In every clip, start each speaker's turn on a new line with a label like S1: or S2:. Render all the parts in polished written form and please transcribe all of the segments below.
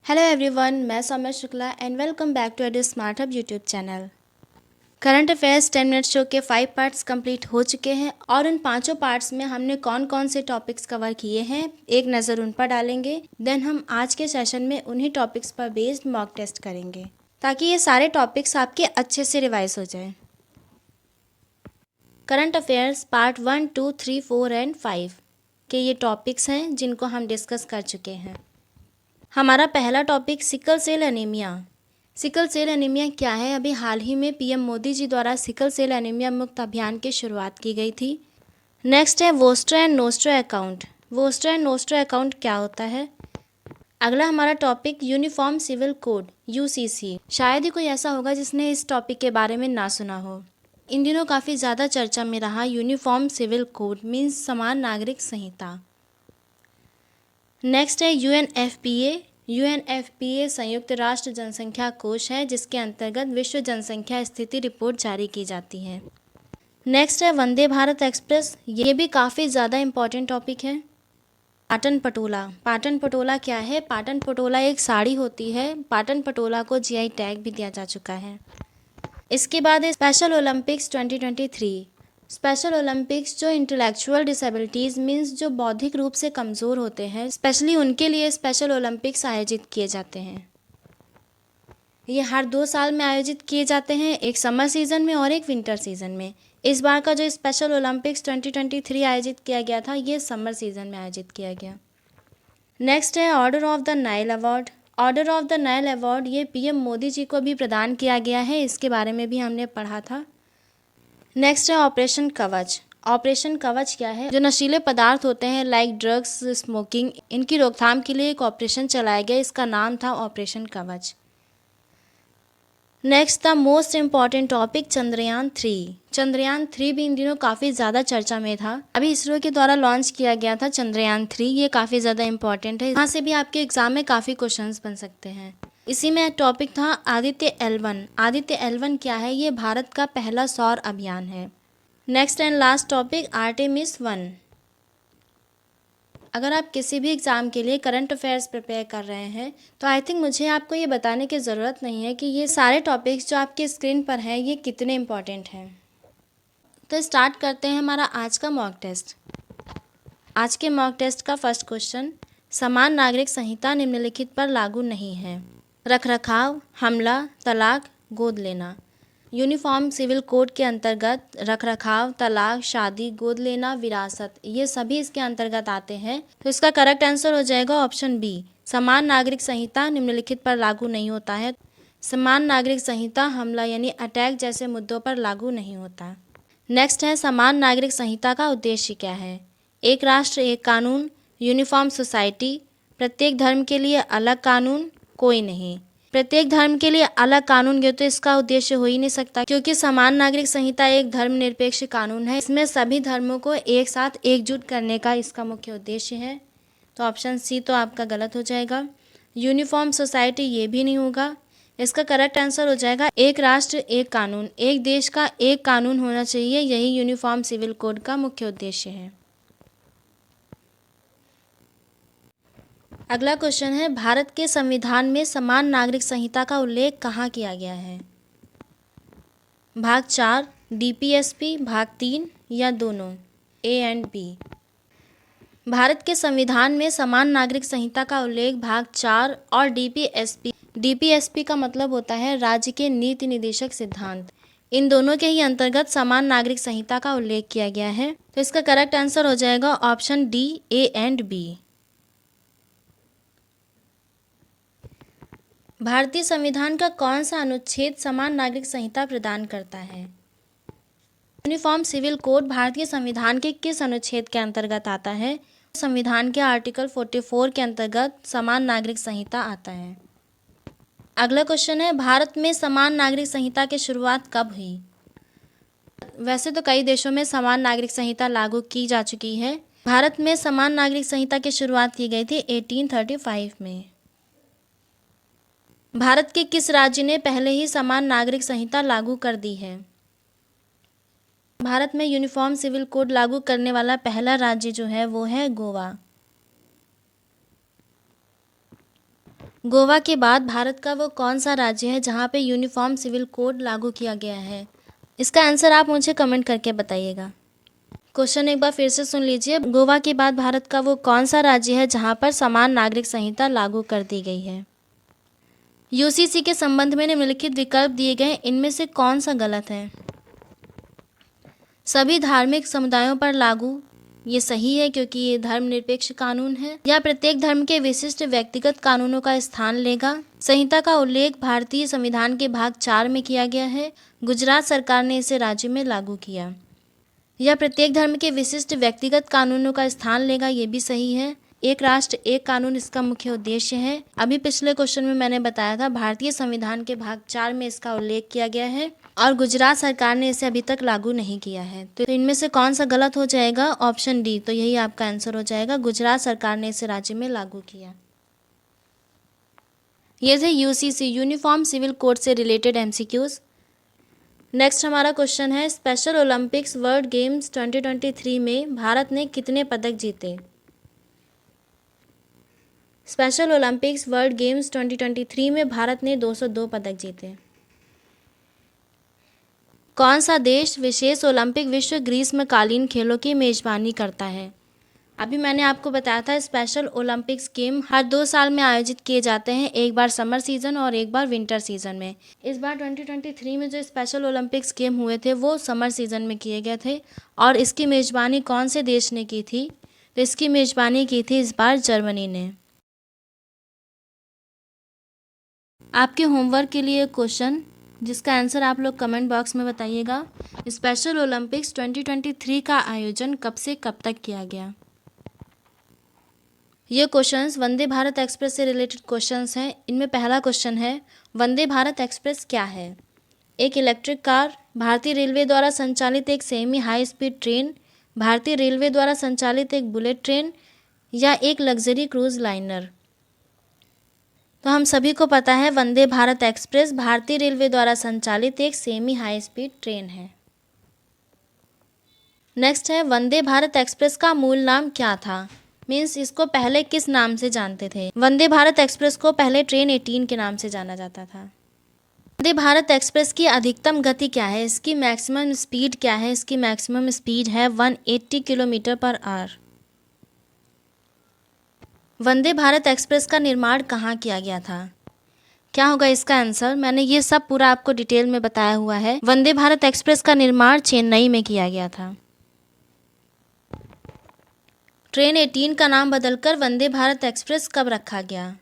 S1: Hello everyone, मैं Soumya Shukla and welcome back to Ed Smart Hub YouTube channel. Current affairs 10 minute show के 5 parts complete हो चुके हैं और उन पांचों पार्ट्स में हमने कौन कौन से टॉपिक्स कवर किए हैं एक नज़र उन पर डालेंगे। देन हम आज के सेशन में उन्हीं टॉपिक्स पर बेस्ड मॉक टेस्ट करेंगे ताकि ये सारे टॉपिक्स आपके अच्छे से रिवाइज हो जाए। करंट अफेयर्स पार्ट 1, 2, 3, 4 एंड 5 के ये टॉपिक्स हैं जिनको हम डिस्कस कर चुके हैं। हमारा पहला topic sickle cell anaemia. Sickle cell anaemia क्या है? अभी हाल ही में पीएम मोदी जी द्वारा सिकल सेल एनीमिया मुक्त अभियान की शुरुआत की गई थी। नेक्स्ट है vostro and nostro account. Vostro and nostro account क्या होता है? अगला हमारा topic uniform civil code UCC. शायद ही कोई ऐसा होगा जिसने इस टॉपिक के बारे में ना सुना हो। इन दिनों काफ़ी ज़्यादा चर्चा में रहा यूनिफॉर्म सिविल कोड मीन्स समान नागरिक संहिता। नेक्स्ट है यूएनएफपीए। यूएनएफपीए संयुक्त राष्ट्र जनसंख्या कोष है जिसके अंतर्गत विश्व जनसंख्या स्थिति रिपोर्ट जारी की जाती है। नेक्स्ट है वंदे भारत एक्सप्रेस। ये भी काफ़ी ज़्यादा इम्पॉर्टेंट टॉपिक है। पाटन पटोला। पाटन पटोला क्या है? पाटन पटोला एक साड़ी होती है। पाटन पटोला को जीआई टैग भी दिया जा चुका है। इसके बाद है स्पेशल ओलंपिक्स 2023। स्पेशल ओलंपिक्स जो इंटेलेक्चुअल डिसेबिलिटीज़ मीन्स जो बौद्धिक रूप से कमज़ोर होते हैं स्पेशली उनके लिए स्पेशल ओलंपिक्स आयोजित किए जाते हैं। ये हर 2 साल में आयोजित किए जाते हैं, एक समर सीज़न में और एक विंटर सीज़न में। इस बार का जो स्पेशल ओलंपिक्स 2023 आयोजित किया गया था ये समर सीज़न में आयोजित किया गया। नेक्स्ट है order of the Nile award. Order of the Nile award ये पीएम मोदी जी को भी प्रदान किया गया है, इसके बारे में भी हमने पढ़ा था। नेक्स्ट है ऑपरेशन कवच। ऑपरेशन कवच क्या है? जो नशीले पदार्थ होते हैं लाइक ड्रग्स, स्मोकिंग, इनकी रोकथाम के लिए एक ऑपरेशन चलाया गया, इसका नाम था ऑपरेशन कवच। Next the most important topic Chandrayaan 3। Chandrayaan 3 भी इन दिनों काफ़ी ज़्यादा चर्चा में था। अभी इसरो के द्वारा लॉन्च किया गया था चंद्रयान 3। ये काफ़ी ज़्यादा इम्पॉर्टेंट है, यहाँ से भी आपके एग्जाम में काफ़ी क्वेश्चंस बन सकते हैं। इसी में टॉपिक था आदित्य L1। आदित्य L1 क्या है? ये भारत का पहला सौर अभियान है। Next and last topic Artemis 1। अगर आप किसी भी एग्ज़ाम के लिए करंट अफेयर्स प्रिपेयर कर रहे हैं तो आई थिंक मुझे आपको ये बताने की ज़रूरत नहीं है कि ये सारे टॉपिक्स जो आपके स्क्रीन पर हैं ये कितने इम्पॉर्टेंट हैं। तो स्टार्ट करते हैं हमारा आज का मॉक टेस्ट। आज के मॉक टेस्ट का फर्स्ट क्वेश्चन, समान नागरिक संहिता निम्नलिखित पर लागू नहीं है। रखरखाव, हमला, तलाक, गोद लेना। यूनिफॉर्म सिविल कोड के अंतर्गत रखरखाव, तलाक, शादी, गोद लेना, विरासत ये सभी इसके अंतर्गत आते हैं। तो इसका करेक्ट आंसर हो जाएगा ऑप्शन बी। समान नागरिक संहिता निम्नलिखित पर लागू नहीं होता है। समान नागरिक संहिता हमला यानी अटैक जैसे मुद्दों पर लागू नहीं होता। नेक्स्ट है समान नागरिक संहिता का उद्देश्य क्या है? एक राष्ट्र एक कानून, यूनिफॉर्म सोसाइटी, प्रत्येक धर्म के लिए अलग कानून, कोई नहीं। प्रत्येक धर्म के लिए अलग कानून, ये तो इसका उद्देश्य हो ही नहीं सकता क्योंकि समान नागरिक संहिता एक धर्मनिरपेक्ष कानून है। इसमें सभी धर्मों को एक साथ एकजुट करने का इसका मुख्य उद्देश्य है। तो ऑप्शन सी तो आपका गलत हो जाएगा। यूनिफॉर्म सोसाइटी ये भी नहीं होगा। इसका करेक्ट आंसर हो जाएगा एक राष्ट्र एक कानून। एक देश का एक कानून होना चाहिए, यही यूनिफॉर्म सिविल कोड का मुख्य उद्देश्य है। अगला क्वेश्चन है भारत के संविधान में समान नागरिक संहिता का उल्लेख कहाँ किया गया है? भाग 4, डीपीएसपी, भाग 3 या दोनों, ए एंड बी। भारत के संविधान में समान नागरिक संहिता का उल्लेख भाग 4 और डीपीएसपी का मतलब होता है राज्य के नीति निदेशक सिद्धांत। इन दोनों के ही अंतर्गत समान नागरिक संहिता का उल्लेख किया गया है। तो इसका करेक्ट आंसर हो जाएगा option D, A and B. भारतीय संविधान का कौन सा अनुच्छेद समान नागरिक संहिता प्रदान करता है? यूनिफॉर्म सिविल कोड भारतीय संविधान के किस अनुच्छेद के अंतर्गत आता है? संविधान के आर्टिकल 44 के अंतर्गत समान नागरिक संहिता आता है। अगला क्वेश्चन है भारत में समान नागरिक संहिता की शुरुआत कब हुई? वैसे तो कई देशों में समान नागरिक संहिता लागू की जा चुकी है। भारत में समान नागरिक संहिता की शुरुआत की गई थी 1835 में। भारत के किस राज्य ने पहले ही समान नागरिक संहिता लागू कर दी है? भारत में यूनिफॉर्म सिविल कोड लागू करने वाला पहला राज्य जो है वो है गोवा। गोवा के बाद भारत का वो कौन सा राज्य है जहाँ पे यूनिफॉर्म सिविल कोड लागू किया गया है? इसका आंसर आप मुझे कमेंट करके बताइएगा। क्वेश्चन एक बार फिर से सुन लीजिए। गोवा के बाद भारत का वो कौन सा राज्य है जहाँ पर समान नागरिक संहिता लागू कर दी गई है? यूसीसी के संबंध में निम्नलिखित विकल्प दिए गए, इनमें से कौन सा गलत है? सभी धार्मिक समुदायों पर लागू, ये सही है क्योंकि ये धर्मनिरपेक्ष कानून है। या प्रत्येक धर्म के विशिष्ट व्यक्तिगत कानूनों का स्थान लेगा। संहिता का उल्लेख भारतीय संविधान के भाग 4 में किया गया है। गुजरात सरकार ने इसे राज्य में लागू किया। यह प्रत्येक धर्म के विशिष्ट व्यक्तिगत कानूनों का स्थान लेगा, ये भी सही है। एक राष्ट्र एक कानून इसका मुख्य उद्देश्य है। अभी पिछले क्वेश्चन में मैंने बताया था भारतीय संविधान के भाग 4 में इसका उल्लेख किया गया है और गुजरात सरकार ने इसे अभी तक लागू नहीं किया है। तो इनमें से कौन सा गलत हो जाएगा? ऑप्शन डी, तो यही आपका आंसर हो जाएगा। गुजरात सरकार ने इसे राज्य में लागू किया। ये थे यूसीसी यूनिफॉर्म सिविल कोड से रिलेटेड एमसीक्यूज। नेक्स्ट हमारा क्वेश्चन है, स्पेशल ओलंपिक्स वर्ल्ड गेम्स 2023 में भारत ने कितने पदक जीते? स्पेशल ओलंपिक्स वर्ल्ड गेम्स 2023 में भारत ने 202 पदक जीते। कौन सा देश विशेष ओलंपिक विश्व ग्रीष्मकालीन खेलों की मेजबानी करता है? अभी मैंने आपको बताया था स्पेशल ओलंपिक्स गेम हर 2 साल में आयोजित किए जाते हैं, एक बार समर सीजन और एक बार विंटर सीजन में। इस बार 2023 में जो स्पेशल ओलंपिक्स गेम हुए थे वो समर सीजन में किए गए थे और इसकी मेजबानी कौन से देश ने की थी? तो इसकी मेजबानी की थी इस बार जर्मनी ने। आपके होमवर्क के लिए क्वेश्चन जिसका आंसर आप लोग कमेंट बॉक्स में बताइएगा। स्पेशल ओलंपिक्स 2023 का आयोजन कब से कब तक किया गया? ये क्वेश्चंस वंदे भारत एक्सप्रेस से रिलेटेड क्वेश्चंस हैं। इनमें पहला क्वेश्चन है, वंदे भारत एक्सप्रेस क्या है? एक इलेक्ट्रिक कार, भारतीय रेलवे द्वारा संचालित एक सेमी हाई स्पीड ट्रेन, भारतीय रेलवे द्वारा संचालित एक बुलेट ट्रेन या एक लग्जरी क्रूज लाइनर? तो हम सभी को पता है वंदे भारत एक्सप्रेस भारतीय रेलवे द्वारा संचालित एक सेमी हाई स्पीड ट्रेन है। नेक्स्ट है, वंदे भारत एक्सप्रेस का मूल नाम क्या था? मीन्स इसको पहले किस नाम से जानते थे? वंदे भारत एक्सप्रेस को पहले ट्रेन 18 के नाम से जाना जाता था। वंदे भारत एक्सप्रेस की अधिकतम गति क्या है? इसकी मैक्सिमम स्पीड क्या है? इसकी मैक्सिमम स्पीड है 180 kilometre per hour. Vande Bharat express का निर्माण कहाँ किया गया था? क्या होगा इसका आंसर? मैंने ये सब पूरा आपको डिटेल में बताया हुआ है। वंदे भारत एक्सप्रेस का निर्माण चेन्नई में किया गया था। ट्रेन 18 का नाम बदलकर वंदे भारत एक्सप्रेस कब रखा गया?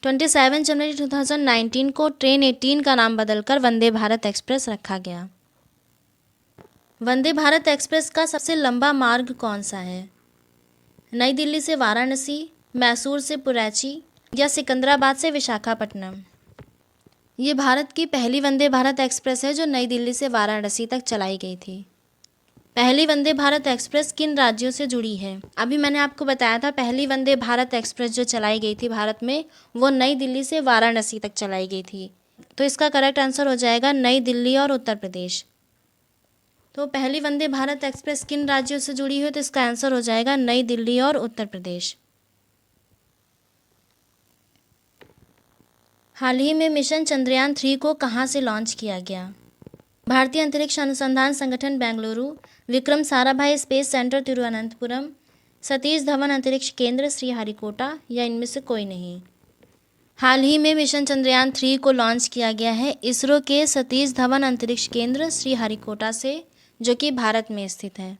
S1: 27 जनवरी 2019 को ट्रेन 18 का नाम बदलकर वंदे भारत एक्सप्रेस रखा गया। वंदे भारत एक्सप्रेस का सबसे लंबा मार्ग कौन सा है? नई दिल्ली से वाराणसी, मैसूर से पुरैची या सिकंदराबाद से विशाखापट्टनम? ये भारत की पहली वंदे भारत एक्सप्रेस है जो नई दिल्ली से वाराणसी तक चलाई गई थी। पहली वंदे भारत एक्सप्रेस किन राज्यों से जुड़ी है? अभी मैंने आपको बताया था पहली वंदे भारत एक्सप्रेस जो चलाई गई थी भारत में वो नई दिल्ली से वाराणसी तक चलाई गई थी। तो इसका करेक्ट आंसर हो जाएगा नई दिल्ली और उत्तर प्रदेश। तो पहली वंदे भारत एक्सप्रेस किन राज्यों से जुड़ी हुई? तो इसका आंसर हो जाएगा नई दिल्ली और उत्तर प्रदेश। हाल ही में मिशन चंद्रयान 3 को कहां से लॉन्च किया गया? भारतीय अंतरिक्ष अनुसंधान संगठन बेंगलुरु, विक्रम साराभाई स्पेस सेंटर तिरुवनंतपुरम, सतीश धवन अंतरिक्ष केंद्र श्रीहरिकोटा या इनमें से कोई नहीं? हाल ही में मिशन चंद्रयान 3 को लॉन्च किया गया है इसरो के सतीश धवन अंतरिक्ष केंद्र श्रीहरिकोटा से, जो कि भारत में स्थित है।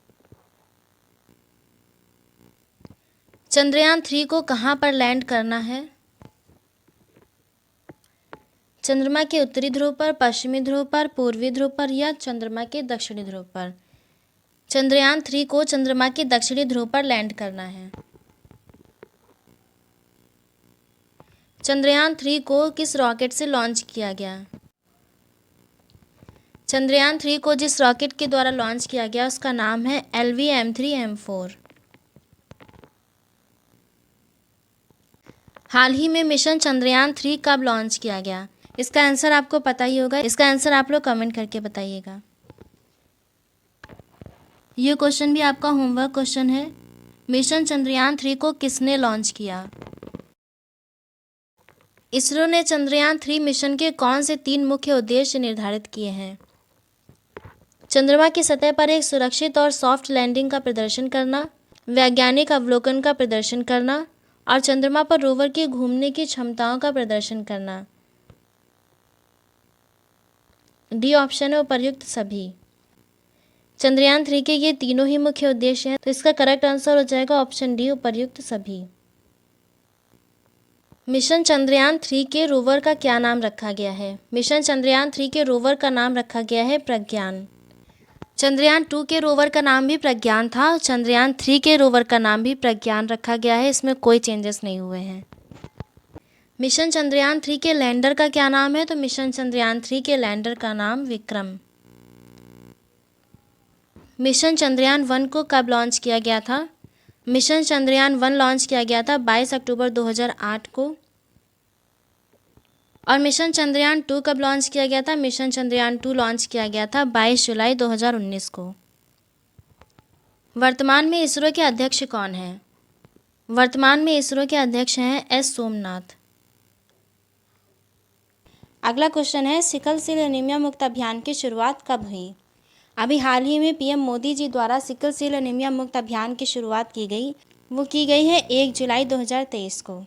S1: चंद्रयान 3 को कहां पर लैंड करना है? चंद्रमा के उत्तरी ध्रुव पर, पश्चिमी ध्रुव पर, पूर्वी ध्रुव पर या चंद्रमा के दक्षिणी ध्रुव पर? चंद्रयान 3 को चंद्रमा के दक्षिणी ध्रुव पर लैंड करना है। चंद्रयान 3 को किस रॉकेट से लॉन्च किया गया? चंद्रयान 3 को जिस रॉकेट के द्वारा लॉन्च किया गया उसका नाम है LVM-3M4। हाल ही में मिशन चंद्रयान 3 कब लॉन्च किया गया? इसका आंसर आपको पता ही होगा। इसका आंसर आप लोग कमेंट करके बताइएगा। ये क्वेश्चन भी आपका होमवर्क क्वेश्चन है। मिशन चंद्रयान 3 को किसने लॉन्च किया? इसरो ने चंद्रयान 3 मिशन के कौन से 3 मुख्य उद्देश्य निर्धारित किए हैं? चंद्रमा की सतह पर एक सुरक्षित और सॉफ्ट लैंडिंग का प्रदर्शन करना, वैज्ञानिक अवलोकन का प्रदर्शन करना और चंद्रमा पर रोवर की घूमने की क्षमताओं का प्रदर्शन करना। डी ऑप्शन है उपर्युक्त सभी। चंद्रयान 3 के ये तीनों ही मुख्य उद्देश्य हैं, तो इसका करेक्ट आंसर हो जाएगा ऑप्शन डी, उपर्युक्त सभी। मिशन चंद्रयान 3 के रोवर का क्या नाम रखा गया है? मिशन चंद्रयान 3 के रोवर का नाम रखा गया है प्रज्ञान। चंद्रयान 2 के रोवर का नाम भी प्रज्ञान था, चंद्रयान 3 के रोवर का नाम भी प्रज्ञान रखा गया है, इसमें कोई चेंजेस नहीं हुए हैं। मिशन चंद्रयान 3 के लैंडर का क्या नाम है? तो मिशन चंद्रयान 3 के लैंडर का नाम विक्रम। मिशन चंद्रयान 1 को कब लॉन्च किया गया था? मिशन चंद्रयान 1 लॉन्च किया गया था 22 अक्टूबर 2008 को। और मिशन चंद्रयान 2 कब लॉन्च किया गया था? मिशन चंद्रयान 2 लॉन्च किया गया था 22 जुलाई 2019 को। वर्तमान में इसरो के अध्यक्ष कौन हैं? वर्तमान में इसरो के अध्यक्ष हैं एस सोमनाथ। अगला क्वेश्चन है, सिकल सेल एनीमिया मुक्त अभियान की शुरुआत कब हुई? अभी हाल ही में पीएम मोदी जी द्वारा सिकल सेल एनीमिया मुक्त अभियान की शुरुआत की गई, वो की गई है 1 जुलाई 2023 को।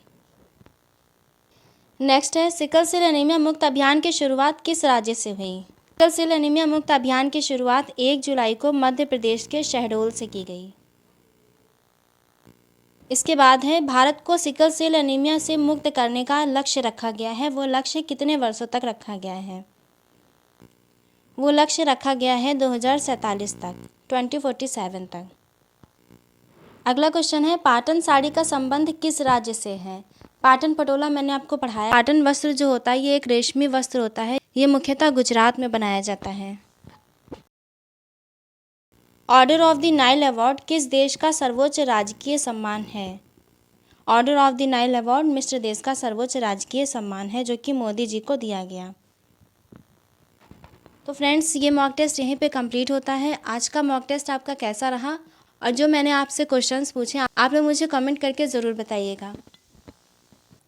S1: नेक्स्ट है, सिकल सेल एनीमिया मुक्त अभियान की शुरुआत किस राज्य से हुई? सिकल सेल एनीमिया मुक्त अभियान की शुरुआत 1 जुलाई को मध्य प्रदेश के शहडोल से की गई। इसके बाद है, भारत को सिकल सेल एनीमिया से मुक्त करने का लक्ष्य रखा गया है, वो लक्ष्य कितने वर्षों तक रखा गया है? वो लक्ष्य रखा गया है 2047 तक, 2047 तक। अगला क्वेश्चन है, पाटन साड़ी का संबंध किस राज्य से है? पाटन पटोला मैंने आपको पढ़ाया। पाटन वस्त्र जो होता है ये एक रेशमी वस्त्र होता है, ये मुख्यतः गुजरात में बनाया जाता है। Order of the Nile award किस देश का सर्वोच्च राजकीय सम्मान है? Order of the Nile award मिस्र देश का सर्वोच्च राजकीय सम्मान है, जो कि मोदी जी को दिया गया। तो फ्रेंड्स, ये मॉक टेस्ट यहीं पे कंप्लीट होता है। आज का मॉक टेस्ट आपका कैसा रहा और जो मैंने आपसे क्वेश्चंस पूछे आप लोग मुझे कमेंट करके ज़रूर बताइएगा।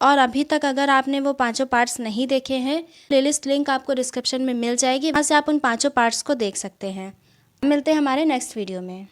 S1: और अभी तक अगर आपने वो 5 पार्ट्स नहीं देखे हैं, प्लेलिस्ट लिंक आपको डिस्क्रिप्शन में मिल जाएगी, वहाँ से आप उन 5 पार्ट्स को देख सकते हैं। मिलते हैं हमारे नेक्स्ट वीडियो में।